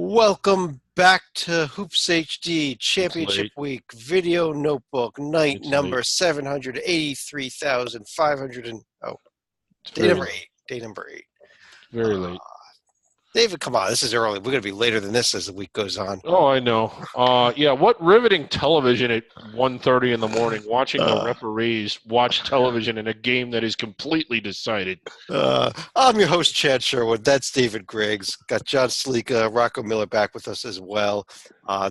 Welcome back to Hoops HD Championship Late. Week Video Notebook, night It's number late. 783,500 and It's day very number late. eight. Day number eight. Very late. David, come on, this is early. We're going to be later than this as the week goes on. Oh, I know. Yeah, what riveting television at 1:30 in the morning, watching the referees watch television in a game that is completely decided. I'm your host, Chad Sherwood. That's David Griggs. Got John Sleeka, Rocco Miller back with us as well.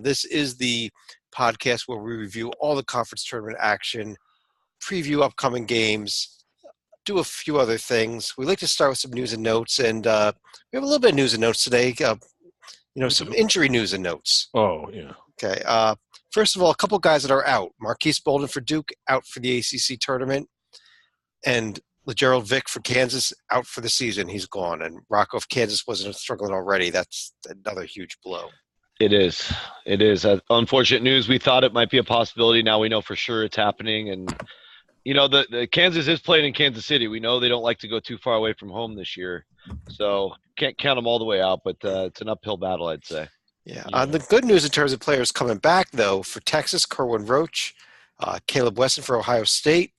This is the podcast where we review all the conference tournament action, preview upcoming games, do a few other things. We like to start with some news and notes, and we have a little bit of news and notes today. Some injury news and notes. Oh, yeah. Okay. First of all, a couple guys that are out. Marquise Bolden for Duke, out for the ACC tournament, and LeGerald Vick for Kansas, out for the season. He's gone. And Rocco, if Kansas wasn't struggling already, that's another huge blow. It is. It is. Unfortunate news. We thought it might be a possibility. Now we know for sure it's happening. And the Kansas is playing in Kansas City. We know they don't like to go too far away from home this year, so can't count them all the way out. But it's an uphill battle, I'd say. Yeah. The good news in terms of players coming back, though, for Texas, Kerwin Roach, Caleb Wesson for Ohio State,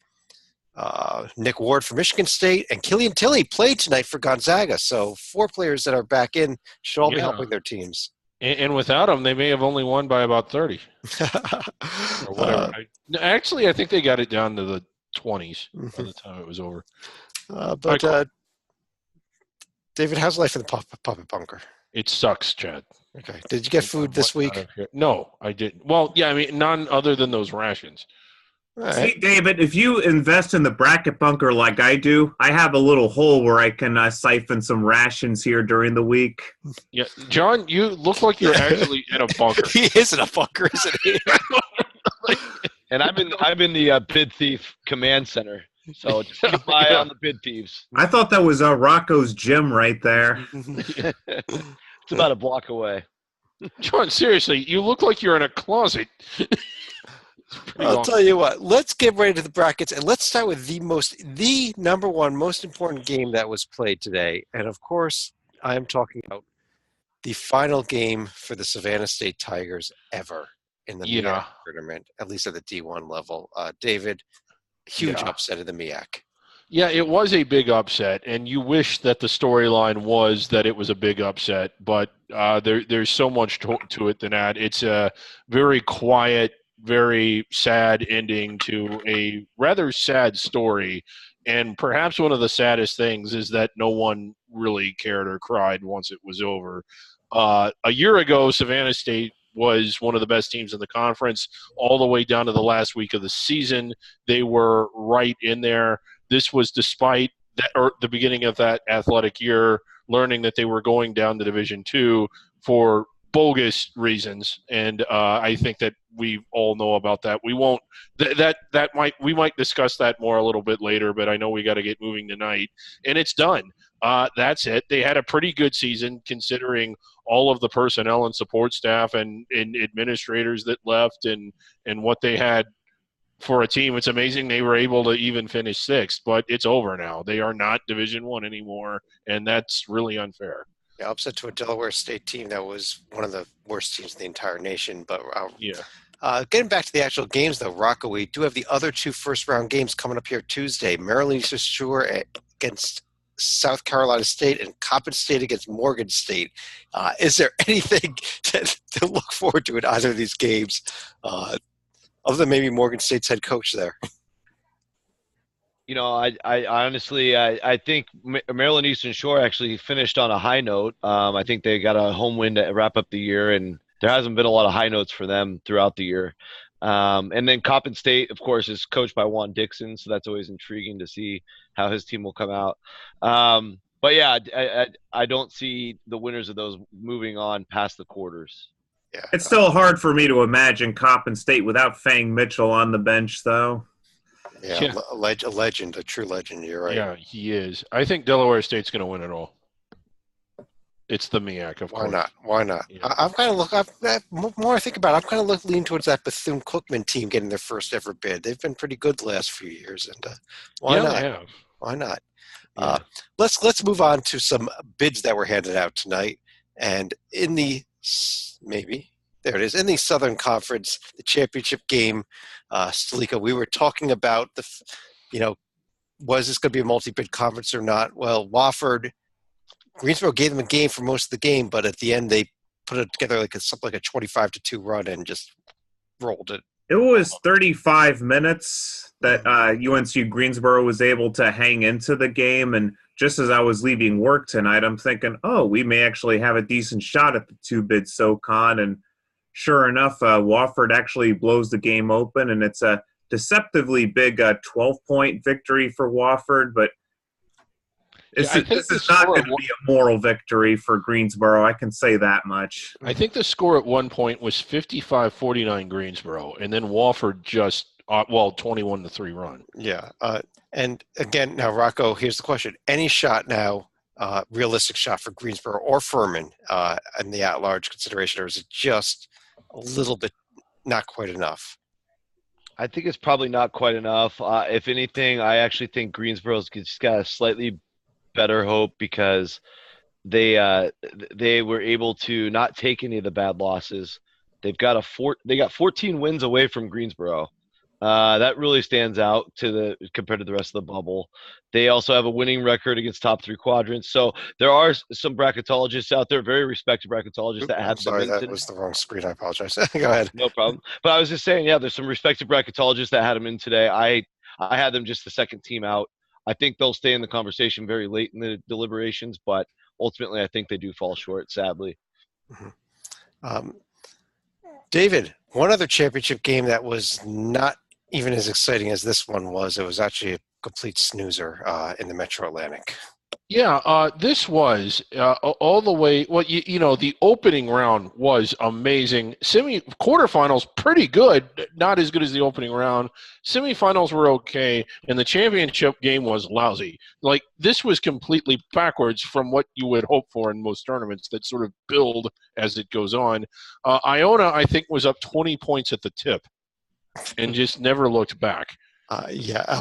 Nick Ward for Michigan State, and Killian Tilly played tonight for Gonzaga. So 4 players that are back in should all be helping their teams. And without them, they may have only won by about 30 or whatever. I think they got it down to the 20s by the time it was over. David, how's life in the puppet bunker? It sucks, Chad. Okay. Did you get food this week? No, I didn't. Well, yeah, I mean, none other than those rations. Right. See, David, if you invest in the bracket bunker like I do, I have a little hole where I can siphon some rations here during the week. Yeah, John, you look like you're actually in a bunker. He is in a bunker, isn't he? And I'm in the bid thief command center, so just keep an eye on the bid thieves. I thought that was Rocco's gym right there. It's about a block away. John, seriously, you look like you're in a closet. I'll tell you what. Let's get ready to the brackets, and let's start with the number one most important game that was played today. And of course, I am talking about the final game for the Savannah State Tigers ever in the MAAC tournament, at least at the D1 level. David, huge upset of the MAAC. Yeah, it was a big upset, and you wish that the storyline was that it was a big upset, but there's so much to it than that. It's a very quiet, very sad ending to a rather sad story, and perhaps one of the saddest things is that no one really cared or cried once it was over. A year ago, Savannah State was one of the best teams in the conference all the way down to the last week of the season. They were right in there. This was despite the beginning of that athletic year, learning that they were going down to Division II for bogus reasons, and I think that we all know about that. We won't. We might discuss that more a little bit later, but I know we got to get moving tonight, and it's done. That's it. They had a pretty good season considering all of the personnel and support staff and administrators that left and what they had for a team. It's amazing they were able to even finish 6th, but it's over now. They are not Division I anymore, and that's really unfair. Yeah, upset to a Delaware State team that was one of the worst teams in the entire nation. But getting back to the actual games, though, Rocco, we do have the other 2 first-round games coming up here Tuesday. Maryland Eastern Shore against South Carolina State and Coppin State against Morgan State. Is there anything to look forward to in either of these games, other than maybe Morgan State's head coach there? I honestly think Maryland Eastern Shore actually finished on a high note. I think they got a home win to wrap up the year, and there hasn't been a lot of high notes for them throughout the year. And then Coppin State, of course, is coached by Juan Dixon, so that's always intriguing to see how his team will come out. But yeah, I don't see the winners of those moving on past the quarters. Yeah, it's still hard for me to imagine Coppin State without Fang Mitchell on the bench, though. Yeah. A legend, a true legend. You're right. Yeah, he is. I think Delaware State's going to win it all. It's the MAAC, of course. Why not? Yeah. I'm kind of more I think about it, I'm kind of leaning towards that Bethune-Cookman team getting their first ever bid. They've been pretty good the last few years, and why not? They have. Why not? Yeah. Let's move on to some bids that were handed out tonight. And in the Maybe. There it is. In the Southern Conference, the championship game, Stalika, we were talking about was this going to be a multi-bid conference or not? Well, Wofford, Greensboro gave them a game for most of the game, but at the end they put it together something like a 25-2 run and just rolled it. It was 35 minutes that UNC Greensboro was able to hang into the game, and just as I was leaving work tonight, I'm thinking, we may actually have a decent shot at the two-bid SoCon, and sure enough, Wofford actually blows the game open, and it's a deceptively big 12-point victory for Wofford, but this is not going to be a moral victory for Greensboro. I can say that much. I think the score at one point was 55-49 Greensboro, and then Wofford just 21-3 run. Yeah, and again, now Rocco, here's the question: any shot now, realistic shot for Greensboro or Furman in the at-large consideration, or is it just a little bit not quite enough? I think it's probably not quite enough. If anything, I actually think Greensboro's just got a slightly better hope because they were able to not take any of the bad losses. They got 14 wins away from Greensboro. That really stands out compared to the rest of the bubble. They also have a winning record against top 3 quadrants. So there are some bracketologists out there, very respected bracketologists that have. Sorry, that was the wrong screen. I apologize. Go ahead. No problem. But I was just saying, there's some respected bracketologists that had them in today. I had them just the second team out. I think they'll stay in the conversation very late in the deliberations, but ultimately I think they do fall short, sadly. Mm-hmm. David, one other championship game that was not even as exciting as this one was, it was actually a complete snoozer in the Metro Atlantic. Yeah, this was all the way. Well, the opening round was amazing. Quarterfinals pretty good, not as good as the opening round. Semifinals were okay, and the championship game was lousy. Like, this was completely backwards from what you would hope for in most tournaments that sort of build as it goes on. Iona, I think, was up 20 points at the tip and just never looked back.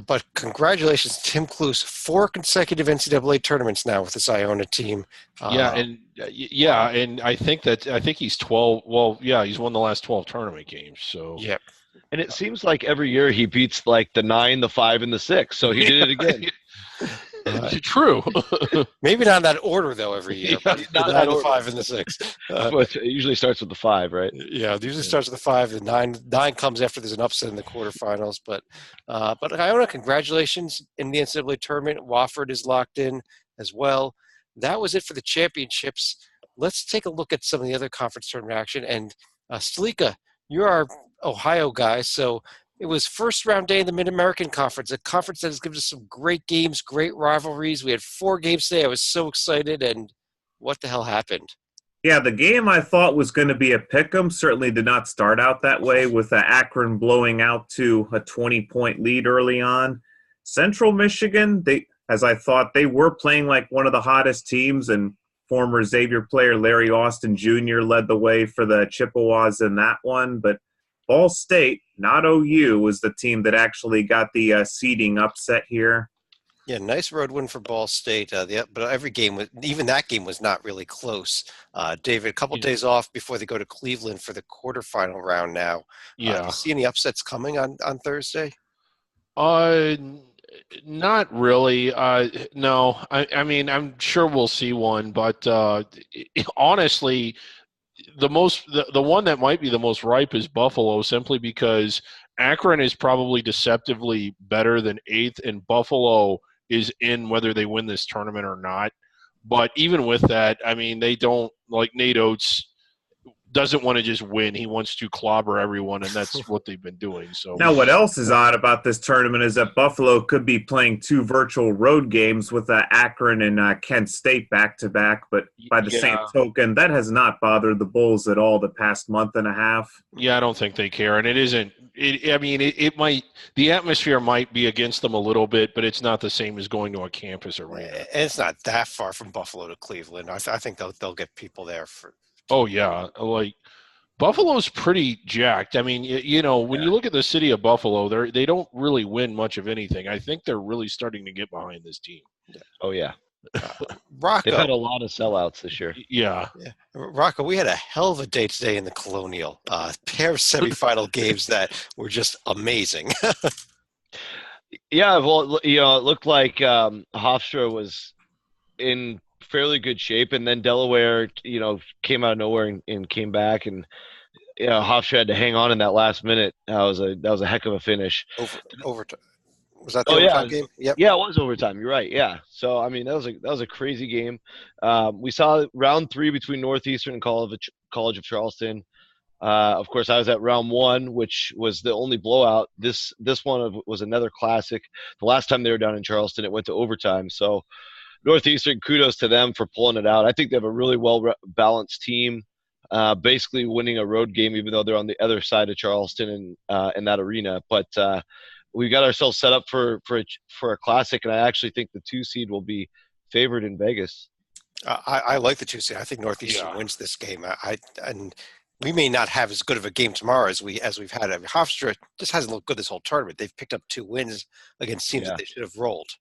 But congratulations, Tim Cluse, 4 consecutive NCAA tournaments now with this Iona team. And I think he's 12. Well, yeah, he's won the last 12 tournament games. So yeah, and it seems like every year he beats like the 9, the 5, and the 6. So he did it again. True. Maybe not in that order though. Every year, but not the 9, the 5, and the 6. It usually starts with the 5, right? Yeah, it usually starts with the 5. The 9 comes after there's an upset in the quarterfinals. But Iona, congratulations in the NCAA tournament. Wofford is locked in as well. That was it for the championships. Let's take a look at some of the other conference tournament action. And Stalika, you're our Ohio guy, so. It was first round day in the Mid-American Conference, a conference that has given us some great games, great rivalries. We had 4 games today. I was so excited, and what the hell happened? Yeah, the game I thought was going to be a pick'em certainly did not start out that way, with Akron blowing out to a 20-point lead early on. Central Michigan, as I thought, they were playing like one of the hottest teams, and former Xavier player Larry Austin Jr. led the way for the Chippewas in that one, but Ball State, not OU, was the team that actually got the seeding upset here. Yeah, nice road win for Ball State. But every game, even that game, was not really close. David, a couple days off before they go to Cleveland for the quarterfinal round now. Yeah. Do you see any upsets coming on Thursday? Not really. No. I mean, I'm sure we'll see one, but honestly, the one that might be the most ripe is Buffalo, simply because Akron is probably deceptively better than 8th, and Buffalo is in whether they win this tournament or not. But even with that, I mean, they don't, like Nate Oates doesn't want to just win. He wants to clobber everyone, and that's what they've been doing. So now, what else is odd about this tournament is that Buffalo could be playing 2 virtual road games with Akron and Kent State back-to-back, but by the same token, that has not bothered the Bulls at all the past month and a half. Yeah, I don't think they care, and it isn't. It might. The atmosphere might be against them a little bit, but it's not the same as going to a campus arena. And it's not that far from Buffalo to Cleveland. I think they'll get people there for. Oh, yeah. Like, Buffalo's pretty jacked. I mean, when you look at the city of Buffalo, they don't really win much of anything. I think they're really starting to get behind this team. Oh, yeah. Rocco. They've had a lot of sellouts this year. Yeah. Rocco, we had a hell of a day today in the Colonial. Pair of semifinal games that were just amazing. Yeah, well, it looked like Hofstra was in fairly good shape, and then Delaware, came out of nowhere and came back, and Hofstra had to hang on in that last minute. That was a heck of a finish. Overtime. Was that the overtime game? Yep. Yeah, it was overtime. You're right. Yeah. So I mean, that was a crazy game. We saw round 3 between Northeastern and College of Charleston. Of course, I was at round 1, which was the only blowout. This one was another classic. The last time they were down in Charleston, it went to overtime. So Northeastern, kudos to them for pulling it out. I think they have a really well-balanced team, basically winning a road game, even though they're on the other side of Charleston and in that arena. But we got ourselves set up for a classic, and I actually think the 2 seed will be favored in Vegas. I like the 2 seed. I think Northeastern wins this game. And we may not have as good of a game tomorrow as we've had. Hofstra just hasn't looked good this whole tournament. They've picked up 2 wins against teams that they should have rolled.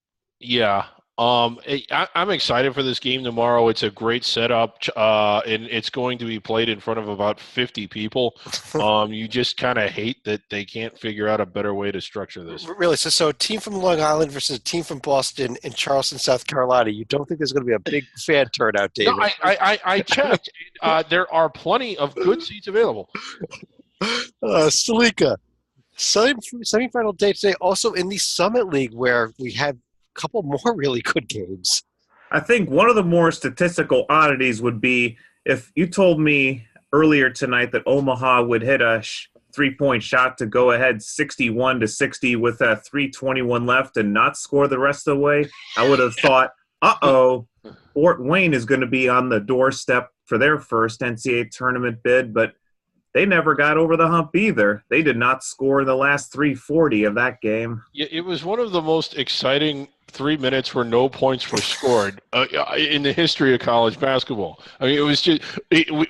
Yeah. I'm excited for this game tomorrow. It's a great setup, and it's going to be played in front of about 50 people. You just kind of hate that they can't figure out a better way to structure this. Really? So a team from Long Island versus a team from Boston in Charleston, South Carolina. You don't think there's going to be a big fan turnout, David? No, I checked. There are plenty of good seats available. Stalika, semifinal day today, also in the Summit League, where we had couple more really good games. I think one of the more statistical oddities would be if you told me earlier tonight that Omaha would hit a 3-point shot to go ahead 61-60 with a 3:21 left and not score the rest of the way. I would have thought, Fort Wayne is going to be on the doorstep for their first NCAA tournament bid, but they never got over the hump either. They did not score the last 3:40 of that game. Yeah, it was one of the most exciting 3 minutes where no points were scored in the history of college basketball. I mean, it was just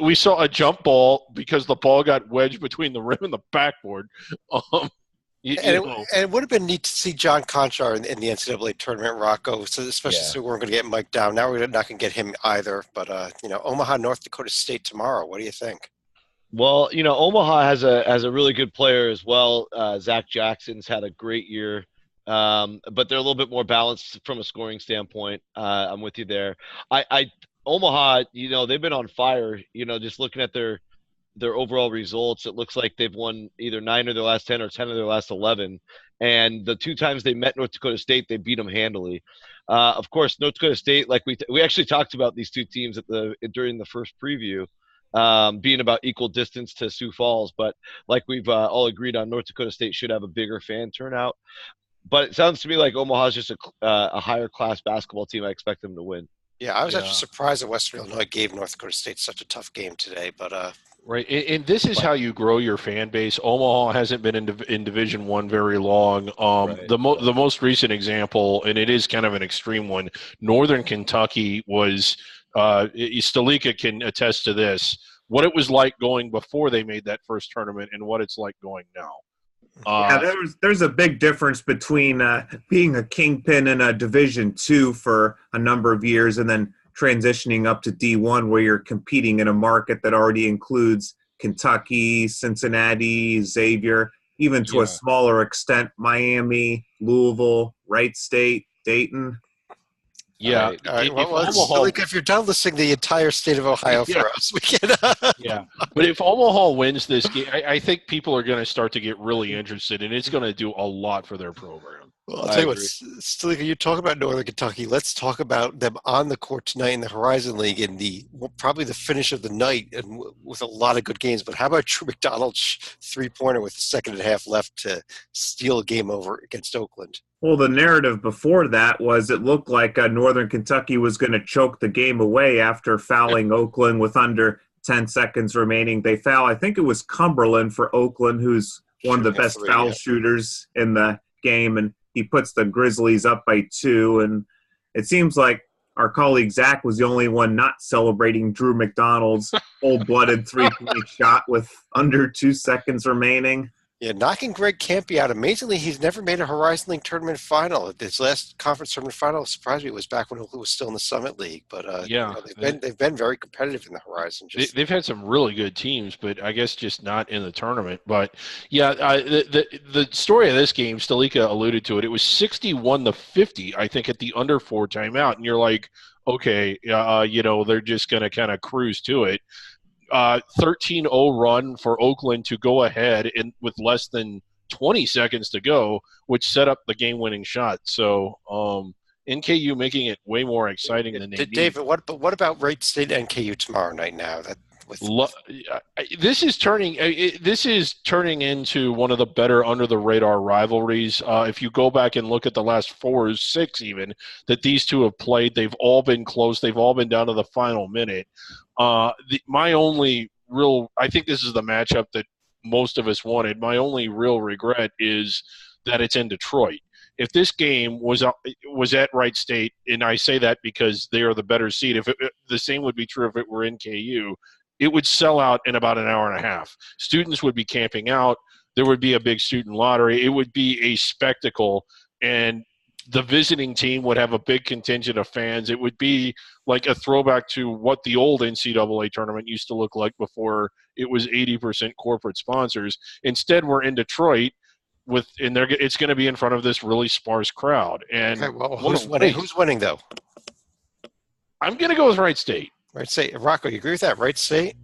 we saw a jump ball because the ball got wedged between the rim and the backboard. It would have been neat to see John Conchar in the NCAA tournament, Rocco, especially since we weren't going to get Mike down. Now we're not going to get him either. But, Omaha, North Dakota State tomorrow. What do you think? Well, Omaha has a really good player as well. Zach Jackson's had a great year. But they're a little bit more balanced from a scoring standpoint. I'm with you there. Omaha, they've been on fire. Just looking at their overall results, it looks like they've won either 9 of their last 10 or 10 of their last 11. And the 2 times they met North Dakota State, they beat them handily. Of course, North Dakota State, like we actually talked about these 2 teams during the first preview, being about equal distance to Sioux Falls. But like we've all agreed on, North Dakota State should have a bigger fan turnout. But it sounds to me like Omaha's just a higher class basketball team. I expect them to win. Yeah, I was actually surprised that Western Illinois gave North Dakota State such a tough game today. But right, and this is how you grow your fan base. Omaha hasn't been in Division I very long. The most recent example, and it is kind of an extreme one, Northern Kentucky was Stalika can attest to this, what it was like going before they made that first tournament and what it's like going now. There's a big difference between being a kingpin in a Division II for a number of years and then transitioning up to D1 where you're competing in a market that already includes Kentucky, Cincinnati, Xavier, even to a smaller extent, Miami, Louisville, Wright State, Dayton. Yeah. All right. Well, if you're done listing the entire state of Ohio for us, we can. Yeah. But if Omaha wins this game, I think people are going to start to get really interested, and it's going to do a lot for their program. Well, I'll tell you what, Stalika, you talk about Northern Kentucky. Let's talk about them on the court tonight in the Horizon League in probably the finish of the night and with a lot of good games. But how about Drew McDonald's 3-pointer with a second and a half left to steal a game over against Oakland? Well, the narrative before that was it looked like Northern Kentucky was going to choke the game away after fouling Oakland with under 10 seconds remaining. They foul, I think it was Cumberland for Oakland, who's one of the best foul shooters in the game, and he puts the Grizzlies up by 2. And it seems like our colleague Zach was the only one not celebrating Drew McDonald's cold-blooded 3-point shot with under 2 seconds remaining. Yeah, knocking Greg Campy out. Amazingly, he's never made a Horizon League tournament final. His last conference tournament final surprised me. It was back when he was still in the Summit League. But Yeah, they've been very competitive in the Horizon. They've had some really good teams, but I guess just not in the tournament. But yeah, the story of this game, Stalika alluded to it. It was 61-50, I think, at the under 4 timeout, and you're like, okay, they're just going to kind of cruise to it. 13-0 run for Oakland to go ahead with less than 20 seconds to go, which set up the game-winning shot. So NKU making it way more exciting than they need. David, what about Wright State NKU tomorrow night now? This is turning into one of the better under-the-radar rivalries. If you go back and look at the last 4 or 6 even that these two have played, they've all been close. They've all been down to the final minute. My only real – I think this is the matchup that most of us wanted. My only real regret is that it's in Detroit. If this game was at Wright State, and I say that because they are the better seed, the same would be true if it were in KU, it would sell out in about an hour and a half. Students would be camping out. There would be a big student lottery. It would be a spectacle, and the visiting team would have a big contingent of fans. It would be like a throwback to what the old NCAA tournament used to look like before it was 80% corporate sponsors. Instead, we're in Detroit, it's going to be in front of this really sparse crowd. And okay, well, who's winning? Who's winning, though? I'm going to go with Wright State. Wright State. Rocco, you agree with that? Wright State?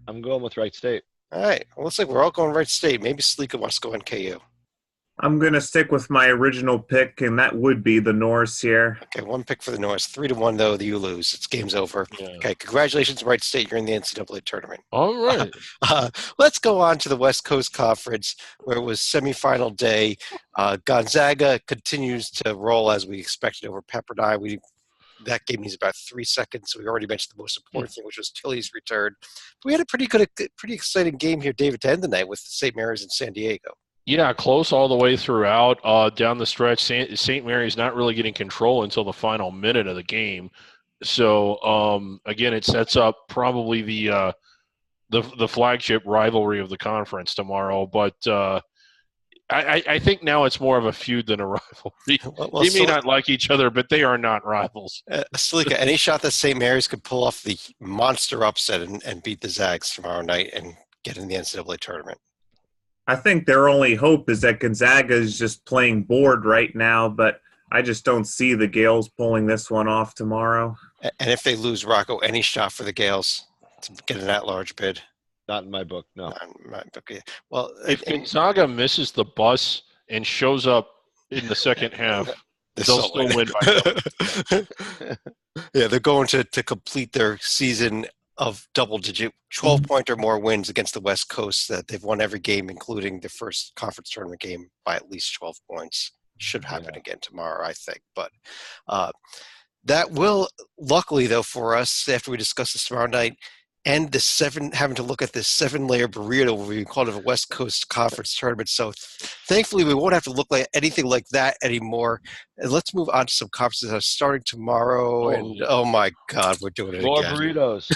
I'm going with Wright State. All right. Well, looks like we're all going Wright State. Maybe Stalika wants to go NKU. I'm going to stick with my original pick, and that would be the Norse here. Okay, 1 pick for the Norse. 3-1, though, you lose. It's game's over. Yeah. Okay, congratulations, Wright State. You're in the NCAA tournament. All right. Let's go on to the West Coast Conference, where it was semifinal day. Gonzaga continues to roll as we expected over Pepperdine. That game needs about 3 seconds. So we already mentioned the most important thing, which was Tilly's return. We had a pretty exciting game here, David, to end the night with St. Mary's in San Diego. Yeah, close all the way throughout. Down the stretch, St. Mary's not really getting control until the final minute of the game. So, again, it sets up probably the flagship rivalry of the conference tomorrow. But I think now it's more of a feud than a rivalry. Well, they may not like each other, but they are not rivals. Stalika, any shot that St. Mary's could pull off the monster upset and beat the Zags tomorrow night and get in the NCAA tournament? I think their only hope is that Gonzaga is just playing bored right now, but I just don't see the Gales pulling this one off tomorrow. And if they lose, Rocco, any shot for the Gales to get an at-large bid? Not in my book, no. Not in my book, yeah. Well, if Gonzaga misses the bus and shows up in the second half, they'll still win by Yeah, they're going to complete their season of double-digit 12-point or more wins against the West Coast. That they've won every game, including the first conference tournament game, by at least 12 points. Should happen again tomorrow, I think. But that will, luckily, though, for us, after we discuss this tomorrow night, and having to look at this 7-layer burrito where we call it a West Coast Conference tournament. So thankfully, we won't have to look like anything like that anymore. And let's move on to some conferences that are starting tomorrow. And oh my God, we're doing it more again. Burritos.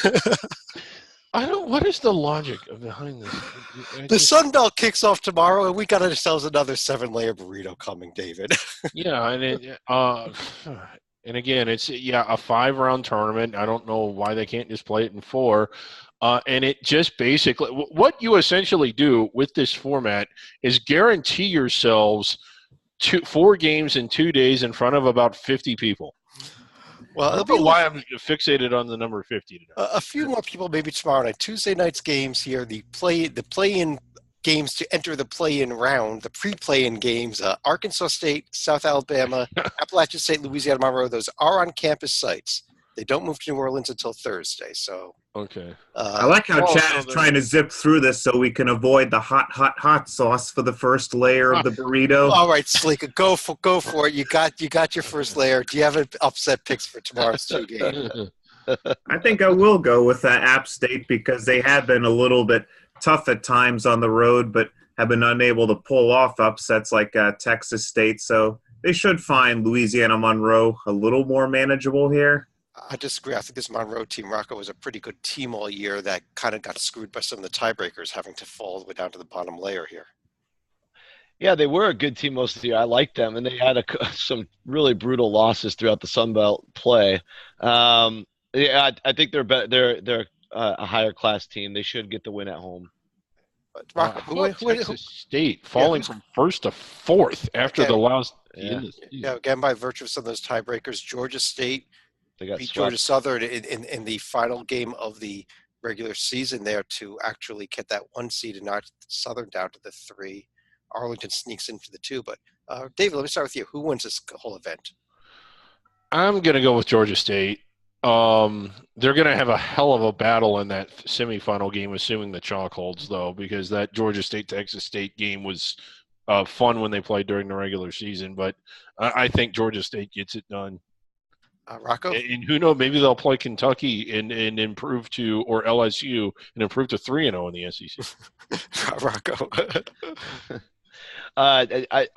What is the logic behind this? The Sun Belt kicks off tomorrow, and we got ourselves another 7-layer burrito coming, David. Yeah, and again, it's a 5-round tournament. I don't know why they can't just play it in 4. And it just basically – what you essentially do with this format is guarantee yourselves 4 games in 2 days in front of about 50 people. Well, I don't know why I'm fixated on the number 50 today. A few more people maybe tomorrow night. Tuesday night's games here, the play-in games to enter the play-in round, the pre-play-in games, Arkansas State, South Alabama, Appalachian State, Louisiana Monroe, those are on campus sites. They don't move to New Orleans until Thursday. So okay. I like how Chad is trying to zip through this so we can avoid the hot sauce for the first layer of the burrito. All right, Stalika, go for it. You got your first layer. Do you have an upset picks for tomorrow's 2 games? I think I will go with App State because they have been a little bit tough at times on the road, but have been unable to pull off upsets like Texas State. So they should find Louisiana Monroe a little more manageable here. I disagree. I think this Monroe team, Rocco, was a pretty good team all year that kind of got screwed by some of the tiebreakers having to fall all the way down to the bottom layer here. Yeah, they were a good team most of the year. I liked them, and they had some really brutal losses throughout the Sun Belt play. Yeah, I think they're better. They're a higher class team. They should get the win at home. Rocco, How about Texas State falling who's- from first to fourth after the last Yeah. in the season? Yeah, again, by virtue of some of those tiebreakers, Georgia State They got beat swept. Georgia Southern in the final game of the regular season there to actually get that 1 seed and knock Southern down to the 3. Arlington sneaks into the 2. But David, let me start with you. Who wins this whole event? I'm going to go with Georgia State. They're going to have a hell of a battle in that semifinal game, assuming the chalk holds, though, because that Georgia State-Texas State game was fun when they played during the regular season. But I think Georgia State gets it done. Rocco? And who knows, maybe they'll play Kentucky and improve to, or LSU, and improve to 3-0 in the SEC. Rocco. I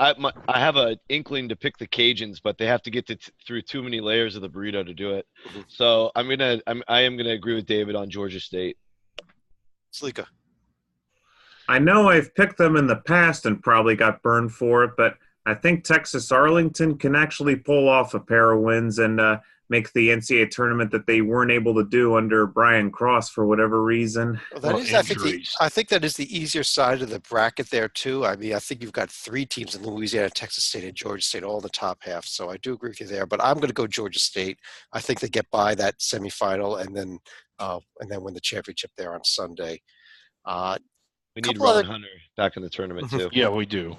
have an inkling to pick the Cajuns, but they have to get through too many layers of the burrito to do it. Mm-hmm. So I am gonna agree with David on Georgia State. Slika. I know I've picked them in the past and probably got burned for it, but I think Texas Arlington can actually pull off a pair of wins and make the NCAA tournament that they weren't able to do under Brian Cross for whatever reason. Well, I think that is the easier side of the bracket there too. I mean, I think you've got 3 teams in Louisiana, Texas State, and Georgia State all in the top half. So I do agree with you there. But I'm going to go Georgia State. I think they get by that semifinal and then win the championship there on Sunday. We need Ron Hunter back in the tournament too. Yeah, we do.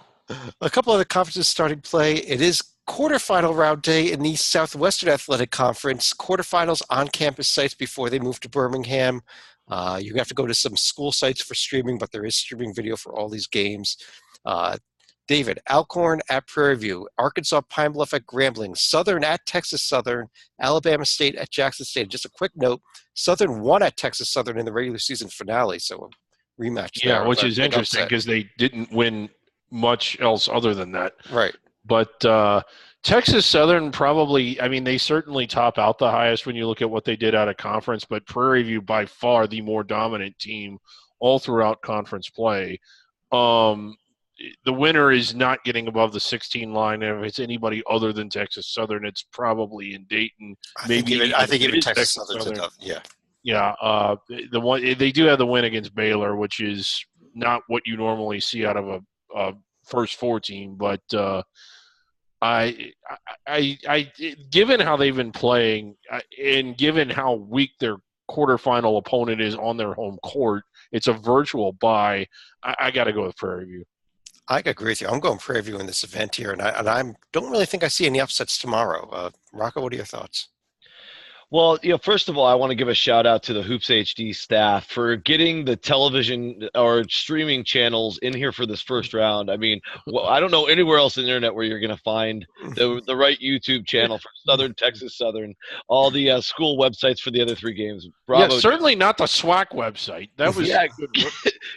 A couple other conferences starting play. It is quarterfinal round day in the Southwestern Athletic Conference. Quarterfinals on campus sites before they move to Birmingham. You have to go to some school sites for streaming, but there is streaming video for all these games. David, Alcorn at Prairie View, Arkansas Pine Bluff at Grambling, Southern at Texas Southern, Alabama State at Jackson State. Just a quick note, Southern won at Texas Southern in the regular season finale, so a rematch there. Yeah, which is interesting because they didn't win much else other than that. Right. But Texas Southern probably, I mean, they certainly top out the highest when you look at what they did out of conference, but Prairie View by far the more dominant team all throughout conference play. The winner is not getting above the 16 line. And if it's anybody other than Texas Southern, it's probably in Dayton. I think even Texas Southern's enough. Yeah. Yeah. The one they do have the win against Baylor, which is not what you normally see out of a first 4 team, but I given how they've been playing and given how weak their quarterfinal opponent is on their home court, it's a virtual bye. I got to go with Prairie View. I agree with you. I'm going Prairie View in this event here, and I don't really think I see any upsets tomorrow. Rocco, what are your thoughts? Well, first of all, I want to give a shout out to the Hoops HD staff for getting the television or streaming channels in here for this first round. I mean, I don't know anywhere else on the internet where you're going to find the right YouTube channel for Southern, Texas Southern, all the school websites for the other 3 games. Bravo. Yeah, certainly not the SWAC website. That was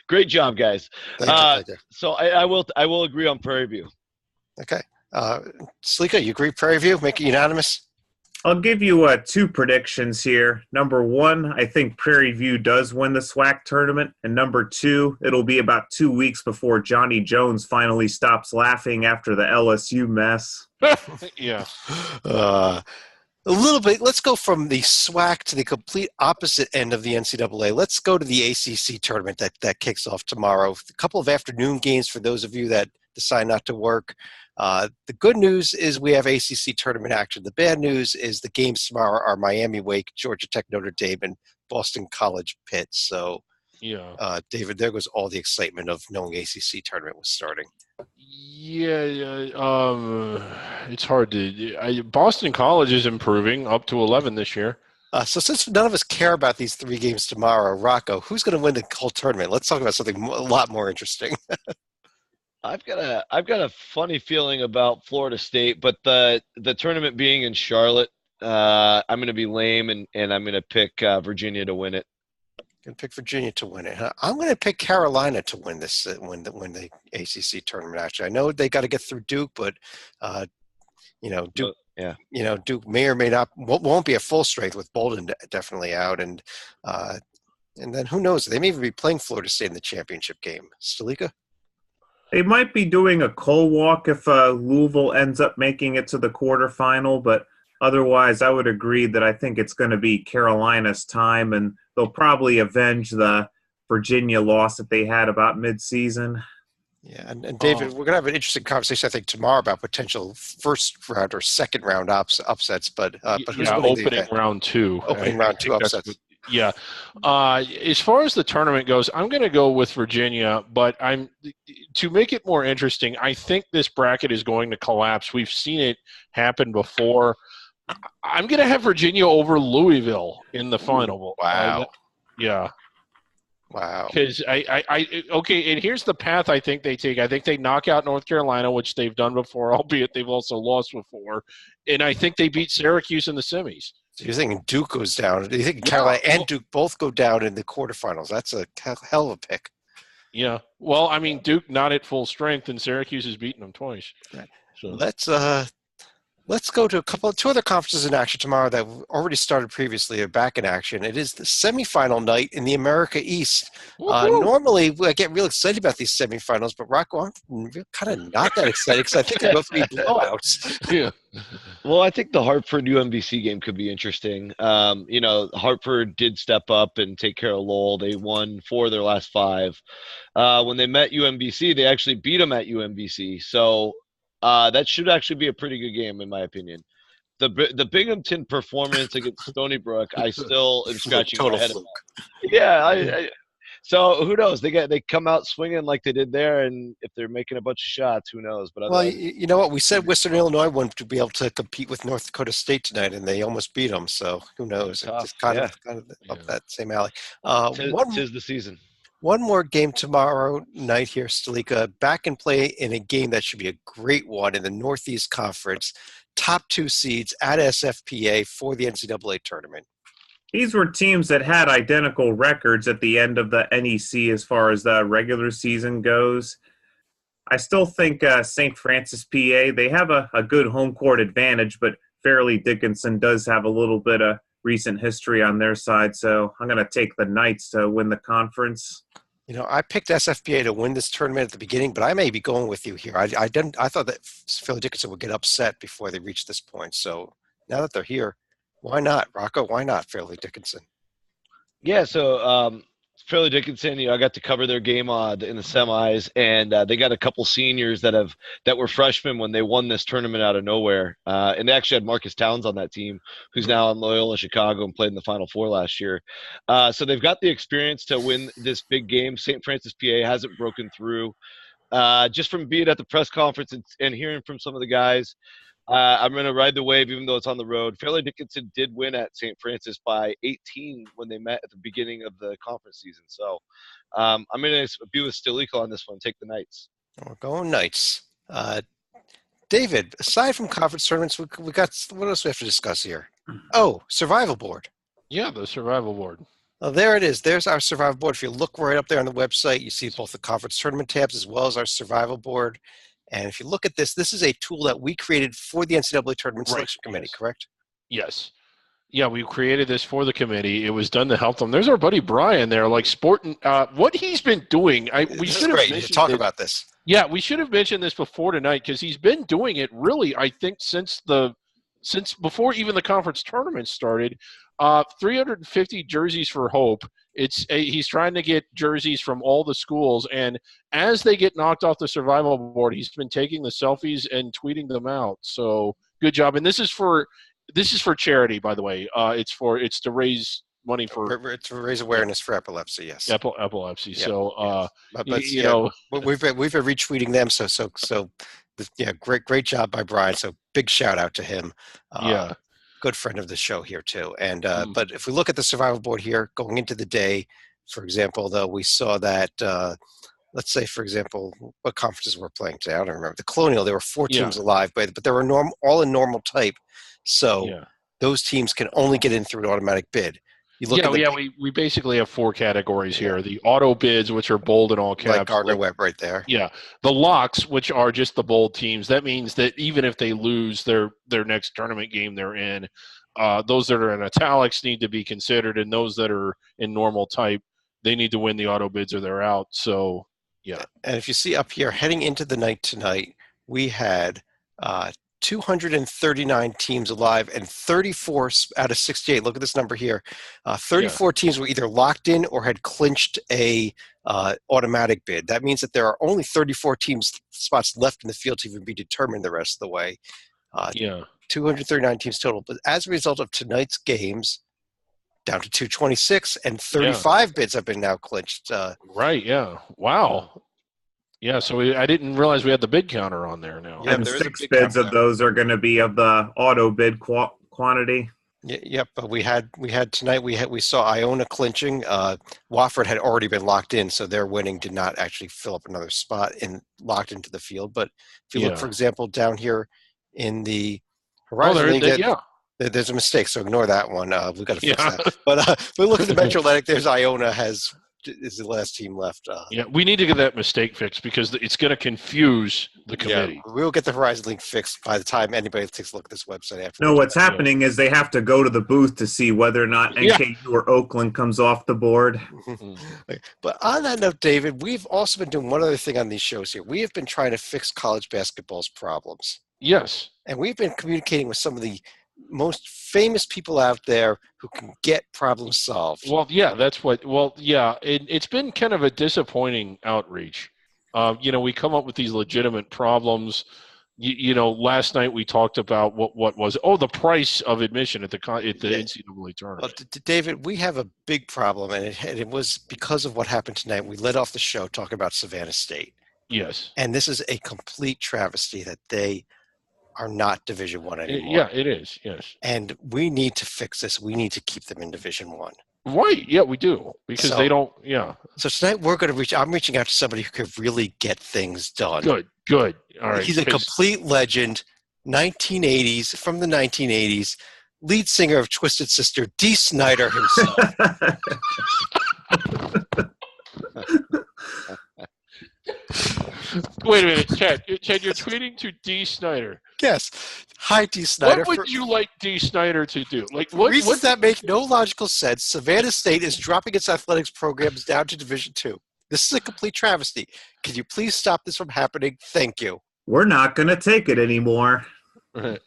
great job, guys. Thank you. So I will agree on Prairie View. Okay. Slika, you agree Prairie View? Make it unanimous? I'll give you 2 predictions here. Number 1, I think Prairie View does win the SWAC tournament. And number 2, it'll be about 2 weeks before Johnny Jones finally stops laughing after the LSU mess. Yeah. A little bit. Let's go from the SWAC to the complete opposite end of the NCAA. Let's go to the ACC tournament that kicks off tomorrow. A couple of afternoon games for those of you that decide not to work. The good news is we have ACC tournament action. The bad news is the games tomorrow are Miami Wake, Georgia Tech Notre Dame, and Boston College Pitt. So, yeah, David, there goes all the excitement of knowing ACC tournament was starting. Yeah, it's hard to. Boston College is improving up to 11 this year. So since none of us care about these 3 games tomorrow, Rocco, who's going to win the whole tournament? Let's talk about something a lot more interesting. I've got a funny feeling about Florida State, but the tournament being in Charlotte, I'm going to be lame and I'm going to pick Virginia to win it. Going to pick Virginia to win it, huh? I'm going to pick Carolina to win this, win the ACC tournament. Actually, I know they got to get through Duke, but Duke, Duke may or may not won't be at full strength with Bolden definitely out, and then who knows? They may even be playing Florida State in the championship game. Stalika? They might be doing a coal walk if Louisville ends up making it to the quarterfinal, but otherwise I would agree that I think it's going to be Carolina's time, and they'll probably avenge the Virginia loss that they had about midseason. Yeah, and David, we're going to have an interesting conversation, I think, tomorrow about potential first round or second round upsets. But who's winning the event? Round two. Opening round two upsets. Yeah. As far as the tournament goes, I'm going to go with Virginia, but to make it more interesting, I think this bracket is going to collapse. We've seen it happen before. I'm going to have Virginia over Louisville in the final. Wow. Yeah. Wow. Because okay, and here's the path I think they take. I think they knock out North Carolina, which they've done before, albeit they've also lost before. And I think they beat Syracuse in the semis. So you're thinking Duke goes down. You think Carolina and Duke both go down in the quarterfinals. That's a hell of a pick. Yeah. Well, I mean, Duke not at full strength, and Syracuse has beaten them twice. So. Let's go to two other conferences in action tomorrow that already started previously are back in action. It is the semifinal night in the America East. Normally, I get real excited about these semifinals, but Rocco, I'm kind of not that excited because I think they're both going to be blowouts. Yeah. Well, I think the Hartford UMBC game could be interesting. Hartford did step up and take care of Lowell. They won 4 of their last 5. When they met UMBC, they actually beat them at UMBC. So that should actually be a pretty good game, in my opinion. The Binghamton performance against Stony Brook, I still am scratching my head about. Yeah, so who knows? They come out swinging like they did there, and if they're making a bunch of shots, who knows? But well, you know what? We said Western Illinois wanted to be able to compete with North Dakota State tonight, and they almost beat them. So who knows? It's kind of up that same alley. Tis the season. One more game tomorrow night here, Stalika. Back in play in a game that should be a great one in the Northeast Conference. Top 2 seeds at SFPA for the NCAA tournament. These were teams that had identical records at the end of the NEC as far as the regular season goes. I still think St. Francis, PA, they have a good home court advantage, but Fairleigh Dickinson does have a little bit of recent history on their side, so I'm going to take the Knights to win the conference. I picked SFPA to win this tournament at the beginning, but I may be going with you here. I thought that Fairleigh Dickinson would get upset before they reached this point. So now that they're here, why not, Rocco? Why not Fairleigh Dickinson? Yeah, so Fairleigh Dickinson, I got to cover their game in the semis, and they got a couple seniors that were freshmen when they won this tournament out of nowhere. And they actually had Marcus Towns on that team, who's now in Loyola Chicago and played in the Final Four last year. So they've got the experience to win this big game. St. Francis, PA hasn't broken through. Just from being at the press conference and hearing from some of the guys, I'm going to ride the wave even though it's on the road. Fairleigh Dickinson did win at St. Francis by 18 when they met at the beginning of the conference season. So I'm going to be with Stalika on this one, take the Knights. We're going Knights. David, aside from conference tournaments, we got what else we have to discuss here? Oh, survival board. Yeah, the survival board. Oh, there it is. There's our survival board. If you look right up there on the website, you see both the conference tournament tabs as well as our survival board. And if you look at this is a tool that we created for the NCAA Tournament Selection Committee, correct? Yes. Yeah, we created this for the committee. It was done to help them. There's our buddy Brian there, sporting. What he's been doing. We should have talk about this. Yeah, we should have mentioned this before tonight because he's been doing it really, I think, since before even the conference tournament started. 350 jerseys for Hope. He's trying to get jerseys from all the schools, and as they get knocked off the survival board, he's been taking the selfies and tweeting them out. So good job. And this is for charity, by the way. It's to raise money to raise awareness for epilepsy. Yes, epilepsy. Yeah. So we've been retweeting them. So yeah, great job by Brian. So big shout out to him. Good friend of the show here too. And but if we look at the survival board here going into the day, for example, though, we saw that let's say, for example, what conferences we're playing today. I don't remember. The Colonial, there were 4 teams alive, but they were all in normal type. So those teams can only get in through an automatic bid. We basically have 4 categories here. The auto bids, which are bold in all caps. Like Gardner Webb right there. Yeah. The locks, which are just the bold teams. That means that even if they lose their next tournament game they're in, those that are in italics need to be considered, and those that are in normal type, they need to win the auto bids or they're out. So Yeah. And if you see up here, heading into the night tonight, we had 239 teams alive, and 34 out of 68. Look at this number here. 34 teams were either locked in or had clinched a automatic bid. That means that there are only 34 teams spots left in the field to even be determined the rest of the way. 239 teams total. But as a result of tonight's games, down to 226, and 35 bids have been now clinched. Right, yeah. Wow. Yeah, so I didn't realize we had the bid counter on there now. Yeah, and 6 bids of those are going to be of the auto bid quantity. Yep, but we had tonight. We saw Iona clinching. Wofford had already been locked in, so their winning did not actually fill up another spot and locked into the field. But if you look, for example, down here in the Horizon League, there's a mistake, so ignore that one. We've got to fix that. But look at the Metro Athletic. There's Iona is the last team left. We need to get that mistake fixed because it's going to confuse the committee. Yeah, we'll get the Horizon League fixed by the time anybody takes a look at this website. After no, what's happening is they have to go to the booth to see whether or not NKU or Oakland comes off the board. But on that note, David, we've also been doing one other thing on these shows here. We have been trying to fix college basketball's problems. Yes. And we've been communicating with some of the most famous people out there who can get problems solved. Well, yeah, it's been kind of a disappointing outreach. We come up with these legitimate problems. Last night we talked about what was the price of admission at the NCAA tournament. Well, David, we have a big problem, and it was because of what happened tonight. We led off the show talking about Savannah State. Yes. And this is a complete travesty that they are not Division I anymore. Yeah, it is. Yes. And we need to fix this. We need to keep them in Division I. Right. Yeah, we do because they don't. Yeah. So tonight we're going to I'm reaching out to somebody who could really get things done. Good. All right. He's a complete legend. 1980s, from the 1980s, lead singer of Twisted Sister, Dee Snider himself. Wait a minute, Chad. Chad, you're tweeting to Dee Snider. Yes. Hi, Dee Snider. What would you like Dee Snider to do? Reasons that make no logical sense. Savannah State is dropping its athletics programs down to Division II. This is a complete travesty. Can you please stop this from happening? Thank you. We're not going to take it anymore. Right.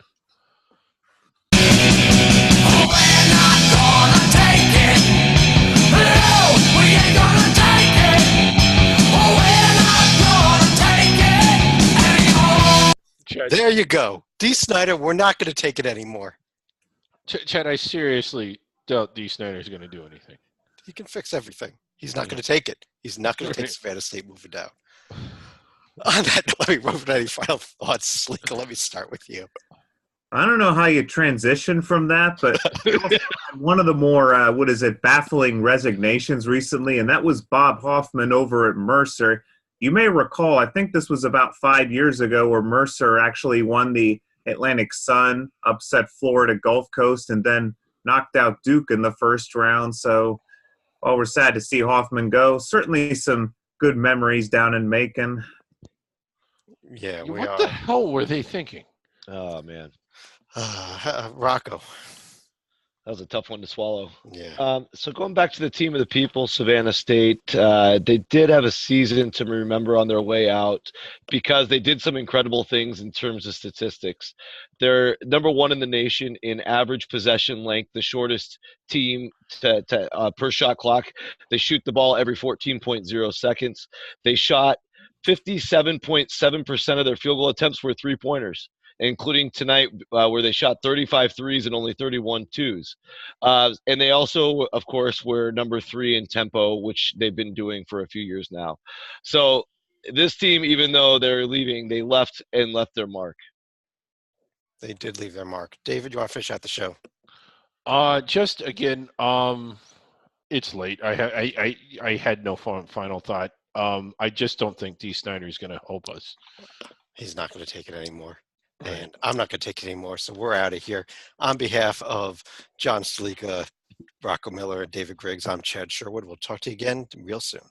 There you go. Dee Snider, we're not going to take it anymore. Chad, I seriously doubt Dee Snider's going to do anything. He can fix everything. He's not going to take it. He's not going to take Savannah State moving down. On that note, let me move to any final thoughts. Sleeka, let me start with you. I don't know how you transition from that, but one of the more, baffling resignations recently, and that was Bob Hoffman over at Mercer. You may recall, I think this was about 5 years ago, where Mercer actually won the Atlantic Sun, upset Florida Gulf Coast, and then knocked out Duke in the first round. So while we're sad to see Hoffman go, certainly some good memories down in Macon. Yeah, what the hell were they thinking? Oh, man. Rocco. That was a tough one to swallow. Yeah. So going back to the team of the people, Savannah State, they did have a season to remember on their way out because they did some incredible things in terms of statistics. They're number one in the nation in average possession length, the shortest team per shot clock. They shoot the ball every 14.0 seconds. They shot 57.7% of their field goal attempts were three-pointers, including tonight where they shot 35 threes and only 31 twos. And they also, of course, were number 3 in tempo, which they've been doing for a few years now. So this team, even though they're leaving, they left their mark. They did leave their mark. David, you want to finish out the show? Just again, it's late. I had no final thought. I just don't think Dee Snider is going to help us. He's not going to take it anymore. And I'm not going to take it anymore, so we're out of here. On behalf of John Sleeka, Rocco Miller, and David Griggs, I'm Chad Sherwood. We'll talk to you again real soon.